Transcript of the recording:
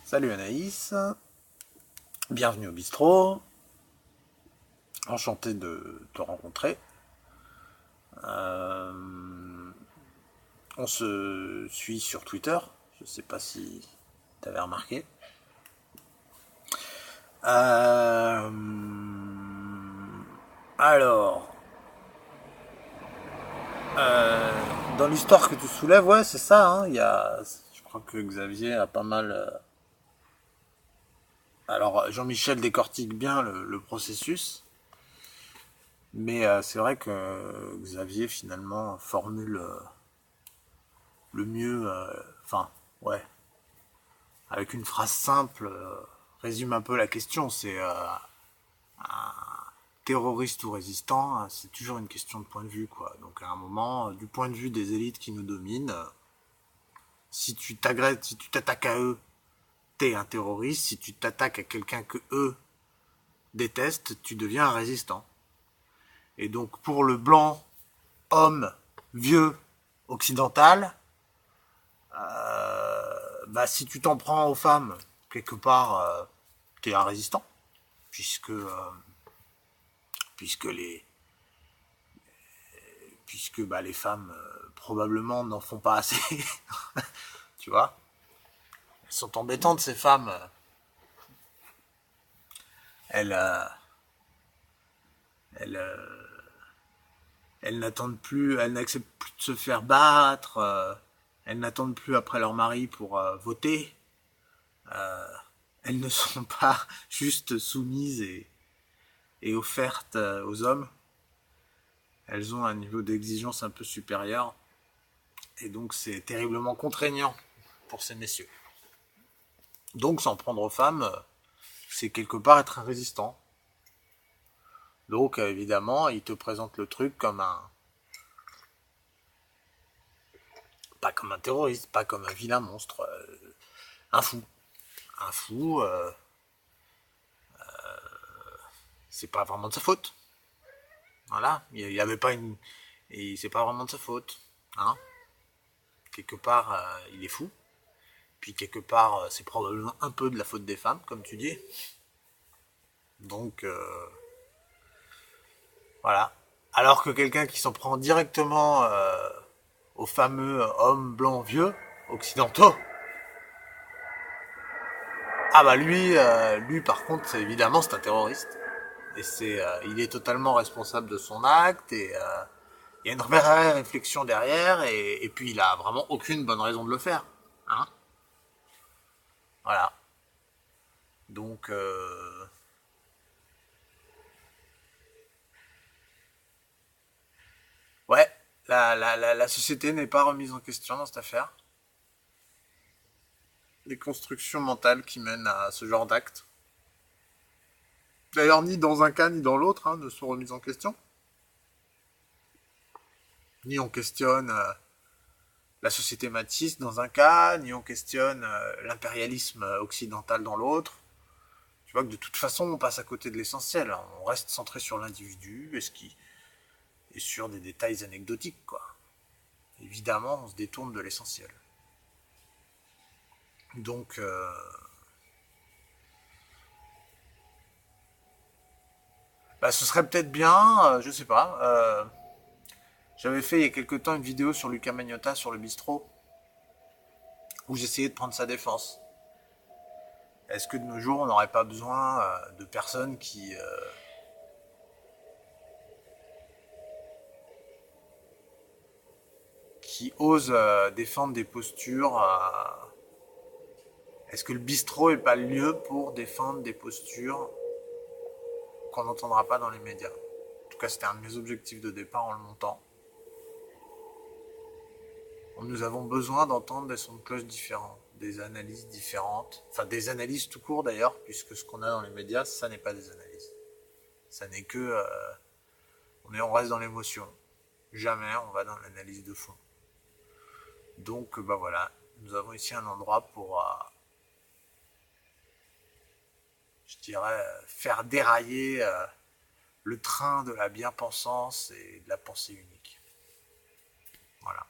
Salut Anaïs, bienvenue au bistrot, enchanté de te rencontrer. Euh, on se suit sur Twitter, je sais pas si tu avais remarqué. Euh, alors, euh, dans l'histoire que tu soulèves, ouais, c'est ça, hein, je crois que Xavier a pas mal... alors, Jean-Michel décortique bien le processus. Mais c'est vrai que Xavier finalement formule le mieux, enfin, ouais, avec une phrase simple, résume un peu la question. C'est terroriste ou résistant, hein, c'est toujours une question de point de vue, quoi. Donc à un moment, du point de vue des élites qui nous dominent, si tu t'agresses, si tu t'attaques à eux, t'es un terroriste. Si tu t'attaques à quelqu'un que eux détestent, tu deviens un résistant. Et donc pour le blanc, homme, vieux, occidental, bah, si tu t'en prends aux femmes, quelque part, t'es un résistant, puisque, puisque, les, puisque bah, les femmes, probablement, n'en font pas assez. Tu vois. Elles sont embêtantes, ces femmes. Elles, elles, elles n'attendent plus, elles n'acceptent plus de se faire battre. Elles n'attendent plus après leur mari pour voter. Elles ne sont pas juste soumises et offertes aux hommes. Elles ont un niveau d'exigence un peu supérieur. Et donc c'est terriblement contraignant pour ces messieurs. Donc s'en prendre aux femmes, c'est quelque part être un résistant. Donc évidemment, ils te présentent le truc comme un... pas comme un terroriste, pas comme un vilain monstre, un fou. Un fou, c'est pas vraiment de sa faute. Voilà, il y avait pas une... Et c'est pas vraiment de sa faute. Hein. Quelque part, il est fou. Puis quelque part, c'est probablement un peu de la faute des femmes, comme tu dis. Donc, voilà. Alors que quelqu'un qui s'en prend directement aux fameux hommes blancs vieux, occidentaux, ah bah lui par contre, évidemment, c'est un terroriste. Et il est totalement responsable de son acte et il y a une vraie réflexion derrière et puis il a vraiment aucune bonne raison de le faire. Hein. Voilà. Donc, ouais, la société n'est pas remise en question dans cette affaire. Les constructions mentales qui mènent à ce genre d'actes. D'ailleurs, ni dans un cas ni dans l'autre hein, ne sont remises en question. Ni on questionne la société matiste dans un cas, ni on questionne l'impérialisme occidental dans l'autre. Tu vois que de toute façon, on passe à côté de l'essentiel. Hein. On reste centré sur l'individu et sur des détails anecdotiques, quoi. Évidemment, on se détourne de l'essentiel. Donc, bah, ce serait peut-être bien, je sais pas. J'avais fait il y a quelque temps une vidéo sur Luca Magnotta sur le bistrot où j'essayais de prendre sa défense. Est-ce que de nos jours, on n'aurait pas besoin de personnes qui osent défendre des postures Est-ce que le bistrot est pas le lieu pour défendre des postures qu'on n'entendra pas dans les médias? En tout cas, c'était un de mes objectifs de départ en le montant. Nous avons besoin d'entendre des sons de cloche différents, des analyses différentes, enfin des analyses tout court d'ailleurs, puisque ce qu'on a dans les médias, ça n'est pas des analyses. Ça n'est que... on reste dans l'émotion. Jamais on va dans l'analyse de fond. Donc, bah voilà, nous avons ici un endroit pour, je dirais, faire dérailler le train de la bien-pensance et de la pensée unique. Voilà.